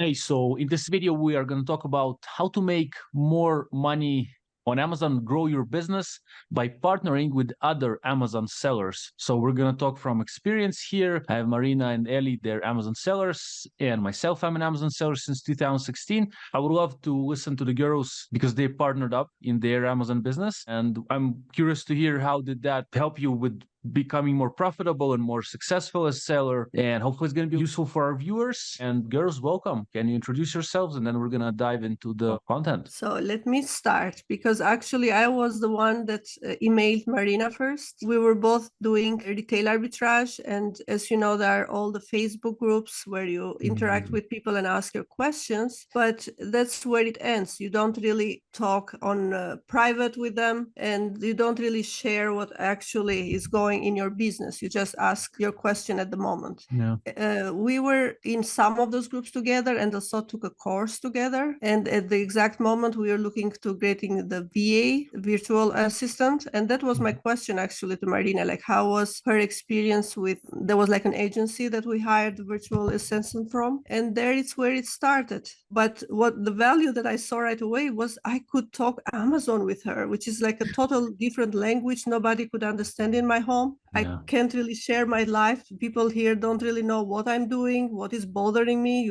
Hey, so in this video, we are going to talk about how to make more money on Amazon, grow your business by partnering with other Amazon sellers. So we're going to talk from experience here. I have Marina and Eli, they're Amazon sellers, and myself, I'm an Amazon seller since 2016. I would love to listen to the girls because they partnered up in their Amazon business. And I'm curious to hear how did that help you with becoming more profitable and more successful as a seller. And hopefully it's going to be useful for our viewers. And girls, welcome. Can you introduce yourselves? And then we're going to dive into the content. So let me start, because actually I was the one that emailed Marina first. We were both doing retail arbitrage. And as you know, there are all the Facebook groups where you interact with people and ask your questions. But that's where it ends. You don't really talk on private with them, and you don't really share what actually is going in your business. You just ask your question at the moment. We were in some of those groups together and also took a course together. And at the exact moment, we were looking to getting the VA, virtual assistant. And that was my question actually to Marina, like how was her experience with, there was like an agency that we hired the virtual assistant from. And there it's where it started. But what the value that I saw right away was I could talk Amazon with her, which is like a total different language nobody could understand in my home. I can't really share my life. People here don't really know what I'm doing, what is bothering me.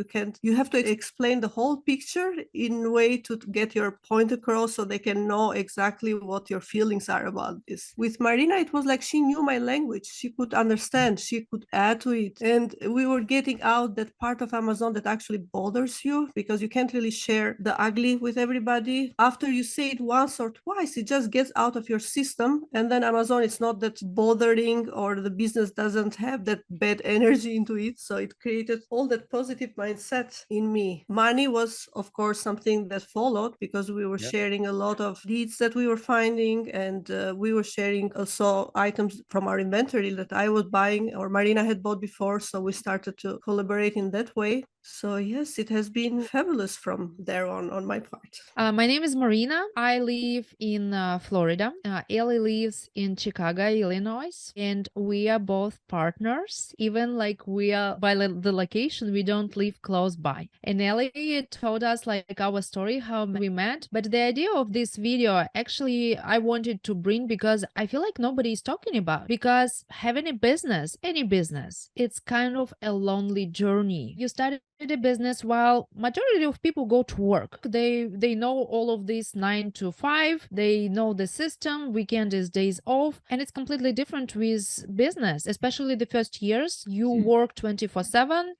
You have to explain the whole picture in a way to get your point across so they can know exactly what your feelings are about this. With Marina, it was like she knew my language. She could understand, she could add to it. And we were getting out that part of Amazon that actually bothers you, because you can't really share the ugly with everybody. After you say it once or twice, it just gets out of your system. And then Amazon, it's not that bothering, or the business doesn't have that bad energy into it. So it created all that positive mindset in me. Money was, of course, something that followed, because we were sharing a lot of leads that we were finding, and we were sharing also items from our inventory that I was buying or Marina had bought before. So we started to collaborate in that way. So yes, it has been fabulous from there on my part. My name is Marina. I live in Florida. Eli lives in Chicago, Illinois, and we are both partners. Even like we are by the location, we don't live close by. And Eli told us like our story, how we met. But the idea of this video, actually, I wanted to bring because I feel like nobody is talking about. Because having a business, any business, it's kind of a lonely journey. You started a business while majority of people go to work. They know all of this 9 to 5. They know the system. Weekend is days off, and it's completely different with business. Especially the first years, you work 24/7.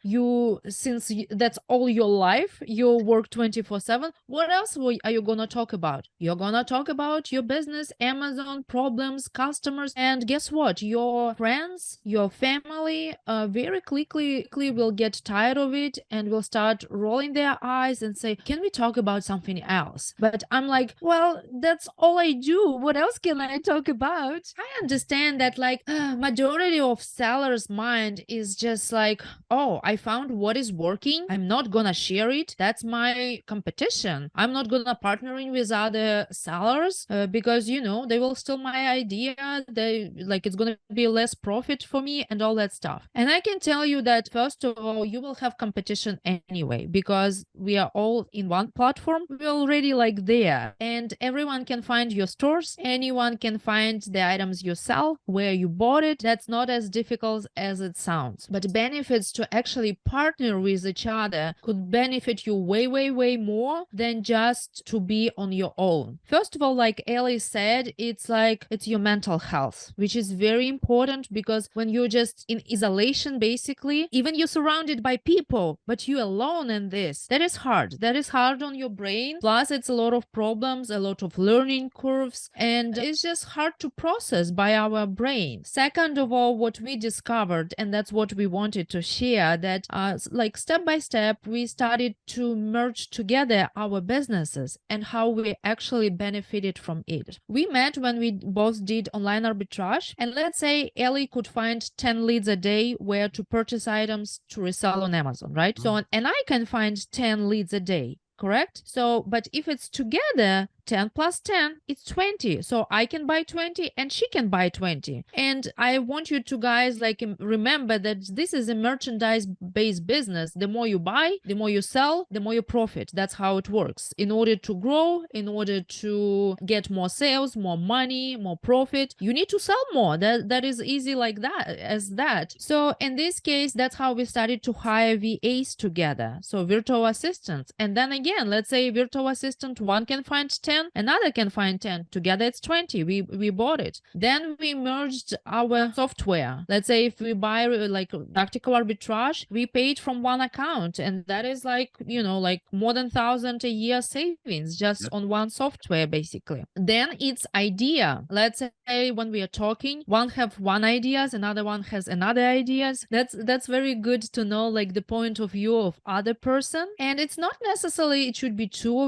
Since that's all your life, you work 24/7. What else are you gonna talk about? You're gonna talk about your business, Amazon problems, customers, and guess what? Your friends, your family, very quickly will get tired of it and will start rolling their eyes and say, can we talk about something else? But I'm like, well, that's all I do. What else can I talk about? I understand that like majority of sellers' mind is just like, oh, I found what is working. I'm not gonna share it. That's my competition. I'm not gonna partnering with other sellers because, you know, they will steal my idea. It's gonna be less profit for me and all that stuff. And I can tell you that first of all, you will have competition anyway, because we are all in one platform. We're already like there, and everyone can find your stores. Anyone can find the items you sell, where you bought it. That's not as difficult as it sounds. But benefits to actually partner with each other could benefit you way, way, way more than just to be on your own. First of all, like Eli said, it's your mental health, which is very important, because when you're just in isolation, basically, even you're surrounded by people, but you alone in this, that is hard. That is hard on your brain. Plus, it's a lot of problems, a lot of learning curves, and it's just hard to process by our brain. Second of all, what we discovered, and that's what we wanted to share, that like step by step, we started to merge together our businesses and how we actually benefited from it. We met when we both did online arbitrage, and let's say Eli could find 10 leads a day where to purchase items to resell on Amazon, right? So, and I can find 10 leads a day. correct? So, but if it's together, 10 plus 10, it's 20. So I can buy 20 and she can buy 20. And I want you to guys like remember that this is a merchandise-based business. The more you buy, the more you sell, the more you profit. That's how it works. In order to grow, in order to get more sales, more money, more profit, you need to sell more. That is easy like that, as that. So in this case, that's how we started to hire VAs together. So virtual assistants. And then again, let's say virtual assistant, one can find 10, another can find 10. Together it's 20. We bought it. Then we merged our software. Let's say if we buy like tactical arbitrage, we paid from one account, and that is like, you know, like more than 1,000 a year savings just on one software basically. Then it's idea. Let's say when we are talking, one have one ideas, another one has another ideas. That's very good to know like the point of view of other person. And it's not necessarily it should be two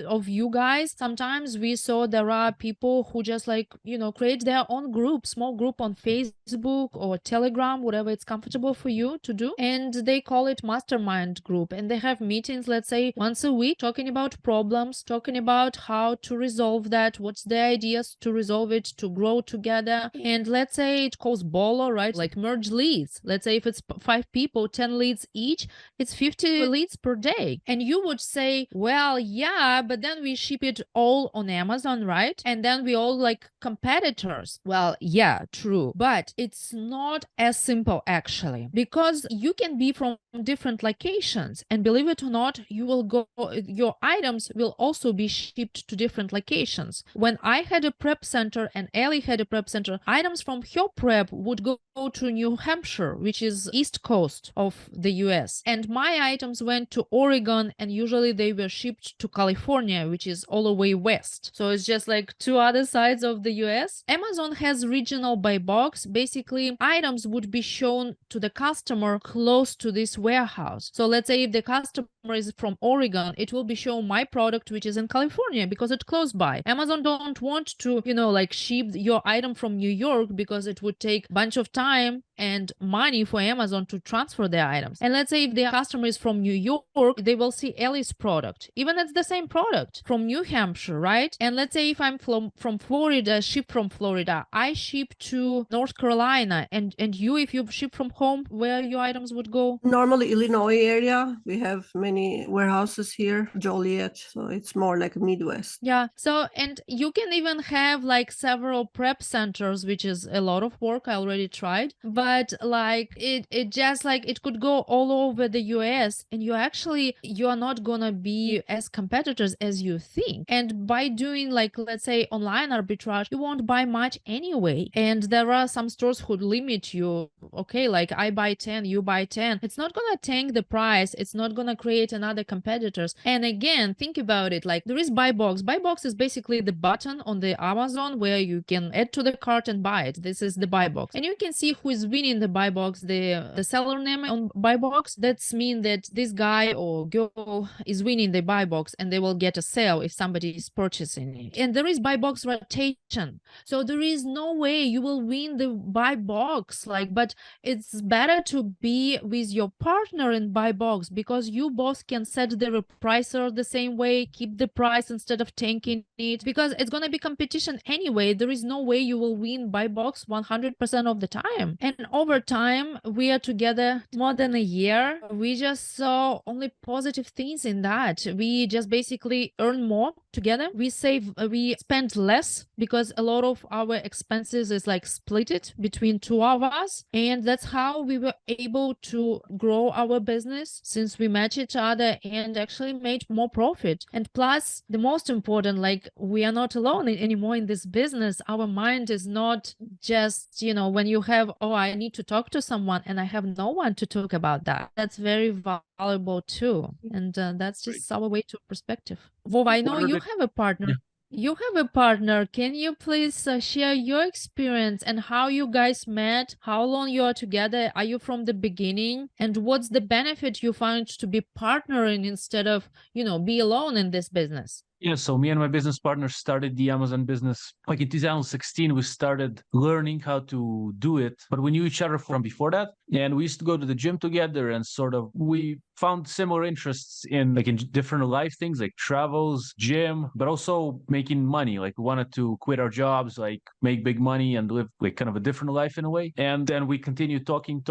of you guys. Sometimes we saw there are people who just like, you know, create their own group, small group on Facebook or Telegram, whatever it's comfortable for you to do, and they call it mastermind group, and they have meetings, let's say once a week, talking about problems, talking about how to resolve that, what's the ideas to resolve it, to grow together. And let's say it calls bolo, right, like merge leads. Let's say if it's 5 people, 10 leads each, it's 50 leads per day. And you would say, well, yeah, but then we ship it all on Amazon, right? And then we all like competitors. Well, yeah, true, but it's not as simple actually, because you can be from different locations, and believe it or not, your items will also be shipped to different locations. When I had a prep center and Eli had a prep center, items from her prep would go to New Hampshire, which is east coast of the US, and my items went to Oregon, and usually they were shipped to California, which is all the way west. So it's just like two other sides of the US. Amazon has regional buy box. Basically, items would be shown to the customer close to this warehouse. So let's say if the customer is from Oregon, it will be shown my product, which is in California, because it's close by. Amazon don't want to, you know, like ship your item from New York, because it would take a bunch of time and money for Amazon to transfer their items. And let's say if the customer is from New York, they will see Eli's product, even it's the same product from New Hampshire, right? And let's say if I'm from Florida, ship from Florida, I ship to North Carolina, and you, if you ship from home, where your items would go? Normally Illinois area. We have many warehouses here, Joliet, so it's more like a Midwest. Yeah. So, and you can even have like several prep centers, which is a lot of work. I already tried, but like it just like it could go all over the US, and you are not gonna be as competitors as you think. And by doing like, let's say online arbitrage, you won't buy much anyway. And there are some stores who limit you. Okay, like I buy 10, you buy 10. It's not gonna tank the price. It's not gonna create another competitors. And again, think about it, like there is buy box. Buy box is basically the button on the Amazon where you can add to the cart and buy it. This is the buy box, and you can see who is winning the buy box. The seller name on buy box, that's mean that this guy or girl is winning the buy box, and they will get a sale if somebody is purchasing it. And there is buy box rotation, so there is no way you will win the buy box, like, but it's better to be with your partner in buy box, because you both can set the pricer the same way, keep the price instead of tanking it, because it's going to be competition anyway. There is no way you will win buy box 100% of the time. And over time, we are together more than a year. We just saw only positive things in that. We just basically earn more together. We spend less, because a lot of our expenses is like split it between two of us. And that's how we were able to grow our business, since we match each other and actually made more profit. And plus, the most important, like, we are not alone anymore in this business. Our mind is not just, you know, when you have, oh, I need to talk to someone and I have no one to talk about that. That's very valuable too. And that's just our way to perspective. Vov, I know you have a partner. Yeah. You have a partner. Can you please share your experience and how you guys met? How long you are together? Are you from the beginning? And what's the benefit you find to be partnering instead of, you know, be alone in this business? Yeah, so me and my business partner started the Amazon business like in 2016. We started learning how to do it, but we knew each other from before that. And we used to go to the gym together and sort of we found similar interests in like in different life things like travels, gym, but also making money. Like we wanted to quit our jobs, like make big money and live like kind of a different life in a way. And then we continued talking,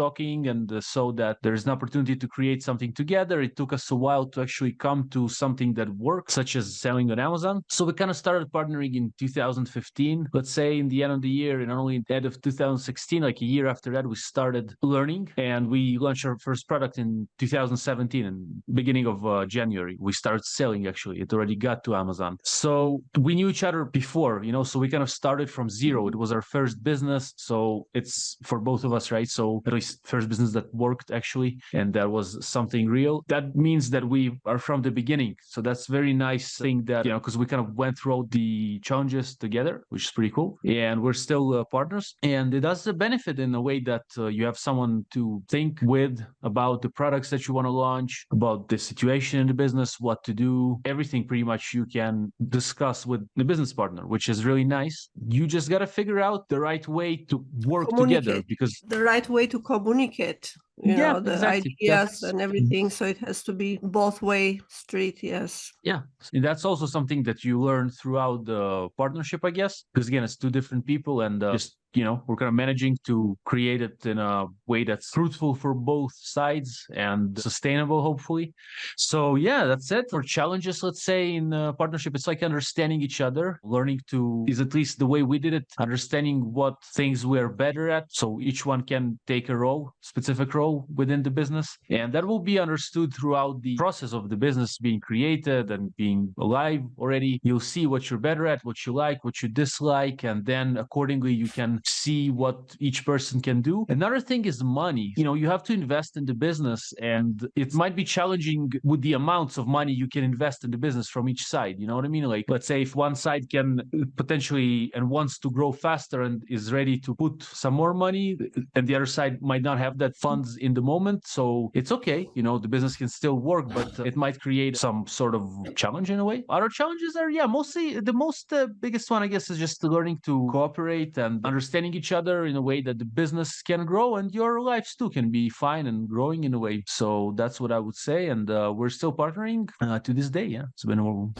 and so that there's an opportunity to create something together. It took us a while to actually come to something that works, such as selling on Amazon. So we kind of started partnering in 2015. Let's say in the end of the year, and only at the end of 2016, like a year after that, we started learning and we launched our first product in 2017 and beginning of January. We started selling actually. It already got to Amazon. So we knew each other before, so we kind of started from zero. It was our first business. So it's for both of us, right? So at least first business that worked actually, and that was something real. That means that we are from the beginning. So that's very nice thing that, because we kind of went through all the challenges together, which is pretty cool. And we're still partners. And it does benefit in a way that you have someone to think with about the products that you want to launch, about the situation in the business, what to do, everything pretty much you can discuss with the business partner, which is really nice. You just got to figure out the right way to work together, because the right way to communicate, the exactly. ideas and everything. So it has to be both way street. Yes. Yeah. And that's also something that you learn throughout the partnership, I guess, because again, it's two different people and just we're kind of managing to create it in a way that's fruitful for both sides and sustainable, hopefully. So yeah, that's it. For challenges, let's say in partnership, it's like understanding each other, learning to, is at least the way we did it, understanding what things we're better at. So each one can take a role, specific role within the business. And that will be understood throughout the process of the business being created and being alive already. You'll see what you're better at, what you like, what you dislike, and then accordingly you can see what each person can do. Another thing is money. You have to invest in the business, and it might be challenging with the amounts of money you can invest in the business from each side. You know what I mean? Like, let's say if one side can potentially and wants to grow faster and is ready to put some more money, and the other side might not have that funds in the moment. So it's okay. The business can still work, but it might create some sort of challenge in a way. Other challenges are, mostly the most biggest one, I guess, is just learning to cooperate and understanding each other in a way that the business can grow and your lives too can be fine and growing in a way. So that's what I would say. And we're still partnering to this day. Yeah. It's been over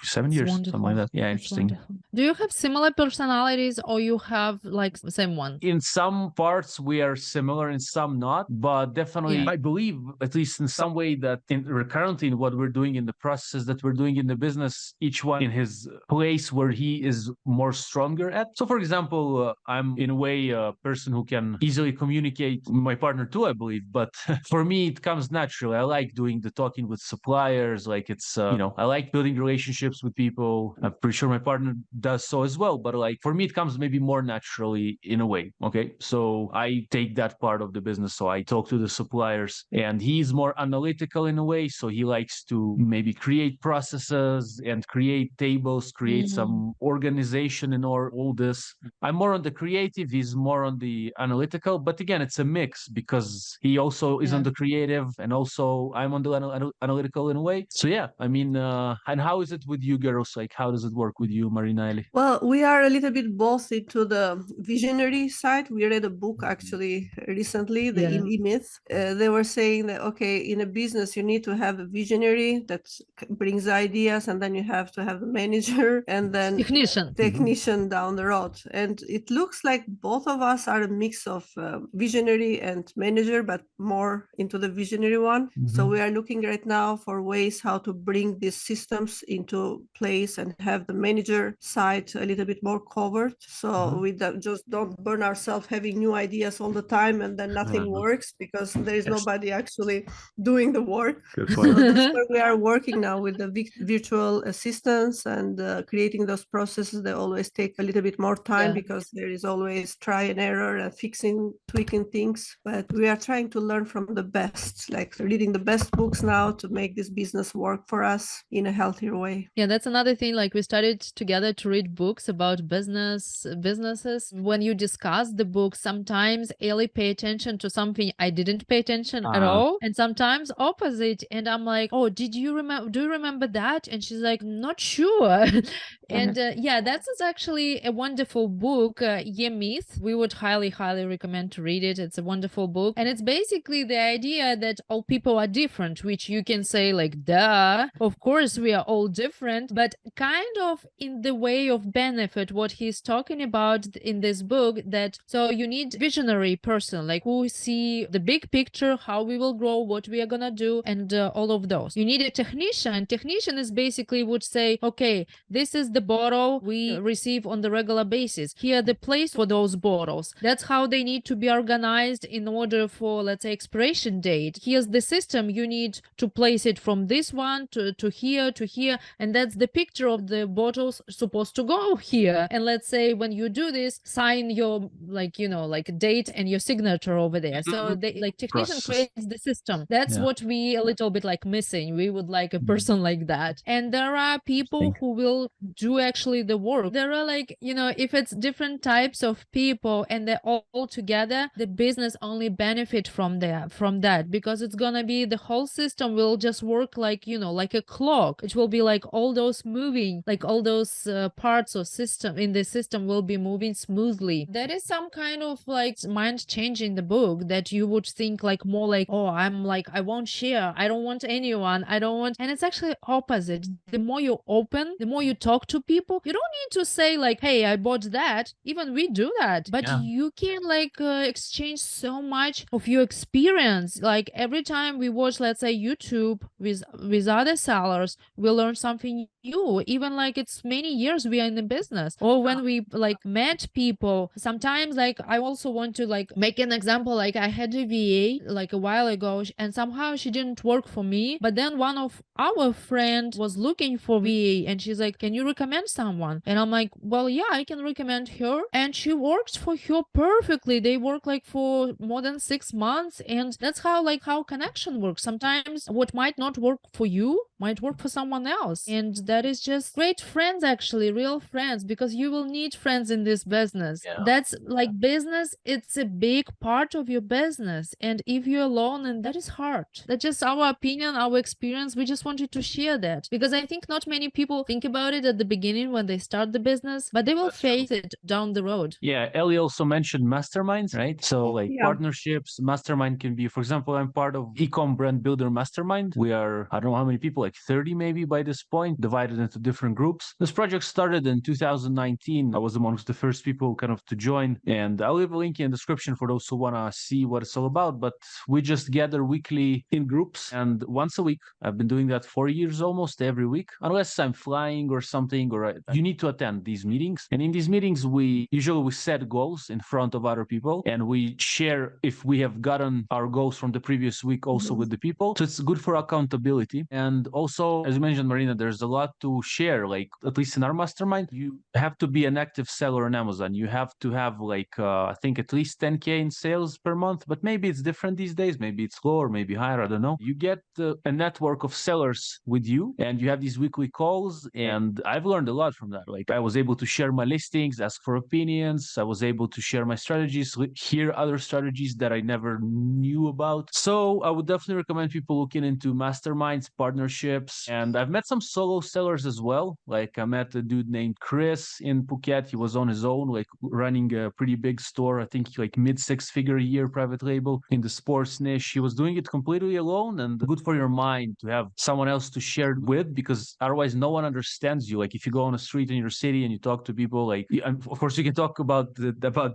7 years, wonderful. something like that. Yeah, interesting. Wonderful. Do you have similar personalities or you have like the same one? In some parts we are similar, in some not, but definitely I believe, at least in some way, that currently in what we're doing in the processes that we're doing in the business, each one in his place where he is more stronger at. So for example, I'm in a way a person who can easily communicate, my partner too, I believe, but for me it comes naturally. I like doing the talking with suppliers, like it's I like building relationships with people. I'm pretty sure my partner does so as well, but like for me it comes maybe more naturally in a way. Okay, so I take that part of the business, so I talk to the suppliers, and he's more analytical in a way, so he likes to maybe create processes and create tables, create some organization and all this. I'm more on the creative, he's more on the analytical, but again, it's a mix because he also is on the creative and also I'm on the analytical in a way. So yeah, I mean, and how is it with you girls? Like, how does it work with you, Marina, Eli? Well, we are a little bit both into the visionary side. We read a book actually recently, the E-Myth. They were saying that, okay, in a business, you need to have a visionary that brings ideas, and then you have to have the manager and then technician down the road. And it looks like both of us are a mix of visionary and manager, but more into the visionary one. So we are looking right now for ways how to bring these systems into place and have the manager side a little bit more covered. So we just don't burn ourselves having new ideas all the time and then nothing works because there is nobody actually doing the work. So that's where we are working now with the virtual assistants and creating those processes. They always take a little bit more time because there is always try and error and fixing, tweaking things. But we are trying to learn from the best, like reading the best books now to make this business work for us in a healthier way. Yeah, that's another thing. Like we started together to read books about businesses. When you discuss the book, sometimes Ellie pay attention to something I didn't pay attention at all, and sometimes opposite. And I'm like, oh, did you remember? Do you remember that? And she's like, not sure. And yeah, that's actually a wonderful book, Ye Myth. We would highly recommend to read it. It's a wonderful book, and it's basically the idea that all people are different, which you can say like, duh, of course we are all different, but kind of in the way of benefit. What he's talking about in this book, that so you need visionary person, like who see the big picture, how we will grow, what we are gonna do, and all of those. You need a technician. Technician is basically would say, okay, this is the bottle we receive on the regular basis. Here the place for those bottles. That's how they need to be organized in order for, let's say, expiration date. Here's the system. You need to place it from this one to here to here, and that's the picture of the bottles supposed to go here. And let's say when you do this, sign your like date and your signature over there. So they like technician creates the system. That's what we a little bit like missing. We would like a person like that. And there are people who will do actually the work. There are like, if it's different types of people and they're all together, the business only benefit from that, because it's gonna be the whole system will just work like, like a clock. It will be like all those moving, like all those parts of system in the system will be moving smoothly. That is some kind of like mind change in the book, that you would think like more like, oh, I'm like, I won't share, I don't want anyone, I don't want. And it's actually opposite. The more you open, the more you talk to people. You don't need to say like, hey, I bought that. Even we do that, but you can like exchange so much of your experience. Like every time we watch, let's say, YouTube with other sellers, we learn something new. Even like it's many years we are in the business, or when we like met people. Sometimes like I also want to like make an example. Like I had a VA like a while ago, and somehow she didn't work for me, but then one of our friend was looking for VA, and she's like, can you recommend someone? And I'm like, well, yeah, I can recommend her. And she worked for her perfectly. They work like for more than 6 months, and that's how connection works. Sometimes what might not work for you might work for someone else, and that is just great friends, actually real friends, because you will need friends in this business. That's like business, it's a big part of your business, and if you're alone, and that is hard. That's just our opinion, our experience. We just wanted to share that, because I think not many people think about it at the beginning when they start the business, but they will face it down the road. Ellie also mentioned masterminds, right? So like partnerships, mastermind can be, for example, I'm part of Ecom Brand Builder mastermind. We are, I don't know how many people, like 30 maybe by this point, divided into different groups. This project started in 2019. I was amongst the first people kind of to join, and I'll leave a link in the description for those who want to see what it's all about. But we just gather weekly in groups, and once a week. I've been doing that 4 years almost every week, unless I'm flying or something, or you need to attend these meetings. And in these meetings, we usually set goals in front of other people, and we share if we have gotten our goals from the previous week also with the people. So it's good for accountability. And also, as you mentioned, Marina, there's a lot to share. Like at least in our mastermind, you have to be an active seller on Amazon. You have to have like I think at least 10K in sales per month, but maybe it's different these days. Maybe it's lower, maybe higher, I don't know. You get a network of sellers with you, and you have these weekly calls, and I've learned a lot from that. Like I was able to share my listings, ask for opinions. I was able to share my strategies, hear other strategies that I never knew about. So I would definitely recommend people looking into masterminds, partnerships. And I've met some solo sellers as well. Like I met a dude named Chris in Phuket. He was on his own, like running a pretty big store. I think like mid 6-figure a year private label in the sports niche. He was doing it completely alone, and good for your mind to have someone else to share with, because otherwise no one understands you. Like if you go on a street in your city and you talk to people, like of course you can talk about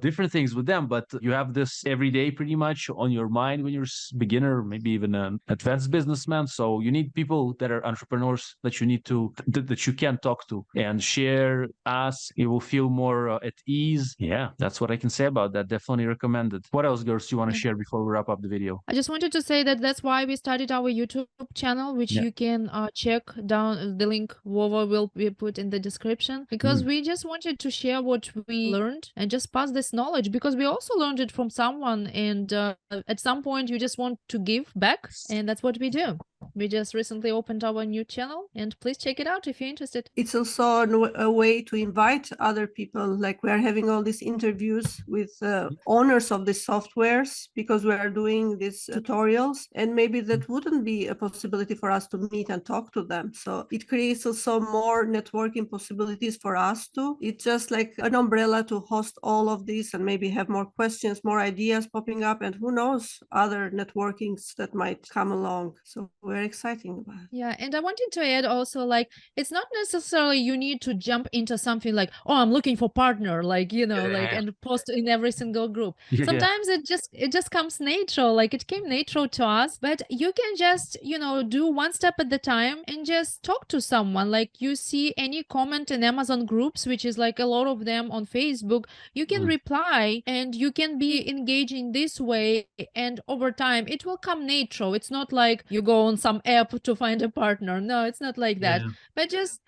different things with them, but you have this every day pretty much on your mind when you're a beginner, maybe even an advanced businessman. So you need people that are entrepreneurs that you need to that you can talk to and share, ask. You will feel more at ease. Yeah, that's what I can say about that. Definitely recommended. What else, girls, do you want to share before we wrap up the video? I just wanted to say that that's why we started our YouTube channel, which you can check down the link Vova will be put in the description, because we just wanted to share what we learned and just pass this knowledge, because we also learned it from someone, and at some point you just want to give back, and that's what we do. We just recently opened our new channel, and please check it out if you're interested. It's also a way to invite other people. Like, we are having all these interviews with owners of the softwares, because we are doing these tutorials, and maybe that wouldn't be a possibility for us to meet and talk to them. So it creates also more networking possibilities for us too. It's just like an umbrella to host all of this, and maybe have more questions, more ideas popping up, and who knows, other networkings that might come along. So we're exciting about it. Yeah, and I wanted to add also, like, it's not necessarily you need to jump into something like, oh, I'm looking for partner, like, you know, like, and post in every single group. Sometimes it just comes natural, like it came natural to us, but you can just, you know, do one step at the time and just talk to someone. Like, you see any comment in Amazon groups, which is like a lot of them on Facebook, you can reply, and you can be engaging this way, and over time it will come natural. It's not like you go on some app to find a partner. No, it's not like that. But just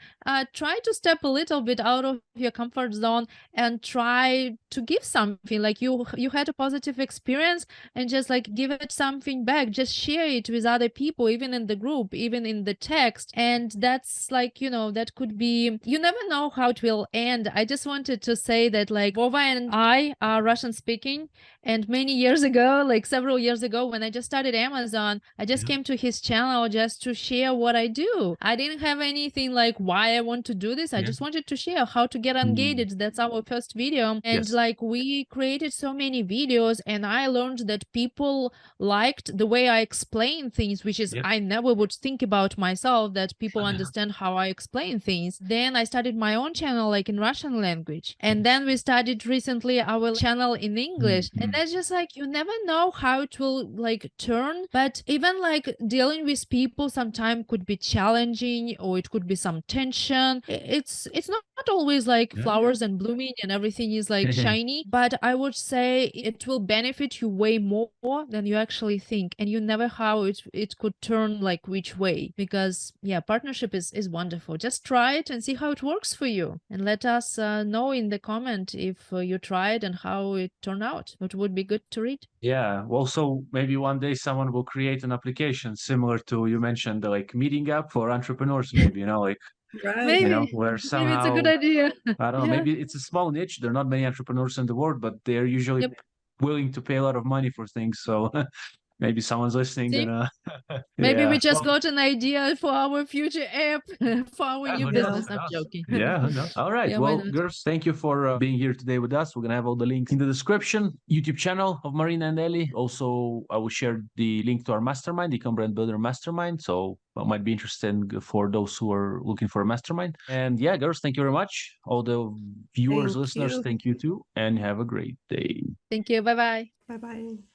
try to step a little bit out of your comfort zone and try to give something. Like, you had a positive experience, and just like give it something back. Just share it with other people, even in the group, even in the text. And that's like, you know, that could be, you never know how it will end. I just wanted to say that, like, Vova and I are Russian speaking, and many years ago, like several years ago, when I just started Amazon, I just came to his channel just to share what I do. I didn't have anything like why I want to do this. I just wanted to share how to get engaged. That's our first video. And like, we created so many videos, and I learned that people liked the way I explain things, which is I never would think about myself, that people understand how I explain things. Then I started my own channel, like in Russian language. And then we started recently our channel in English. And that's just like, you never know how it will like turn. But even like dealing with people sometimes could be challenging, or it could be some tension. It's not always like flowers and blooming and everything is like shiny, but I would say it will benefit you way more than you actually think, and you never how it could turn like which way. Because partnership is wonderful. Just try it and see how it works for you, and let us know in the comment if you tried and how it turned out. It would be good to read. Yeah. Also, maybe one day someone will create an application similar to, you mentioned, the like meeting app for entrepreneurs, maybe, you know, like, Right. you know, where Maybe it's a somehow, good idea. I don't know, maybe it's a small niche. There are not many entrepreneurs in the world, but they're usually willing to pay a lot of money for things. So maybe someone's listening. See? Then, Maybe we just got an idea for our future app, for our new business. I'm joking. Yeah, who knows? All right. Well, girls, thank you for being here today with us. We're going to have all the links in the description. YouTube channel of Marina and Eli. Also, I will share the link to our mastermind, Ecom Brand Builder Mastermind. So it might be interesting for those who are looking for a mastermind. And yeah, girls, thank you very much. All the viewers, listeners, thank you too. And have a great day. Thank you. Bye-bye. Bye-bye.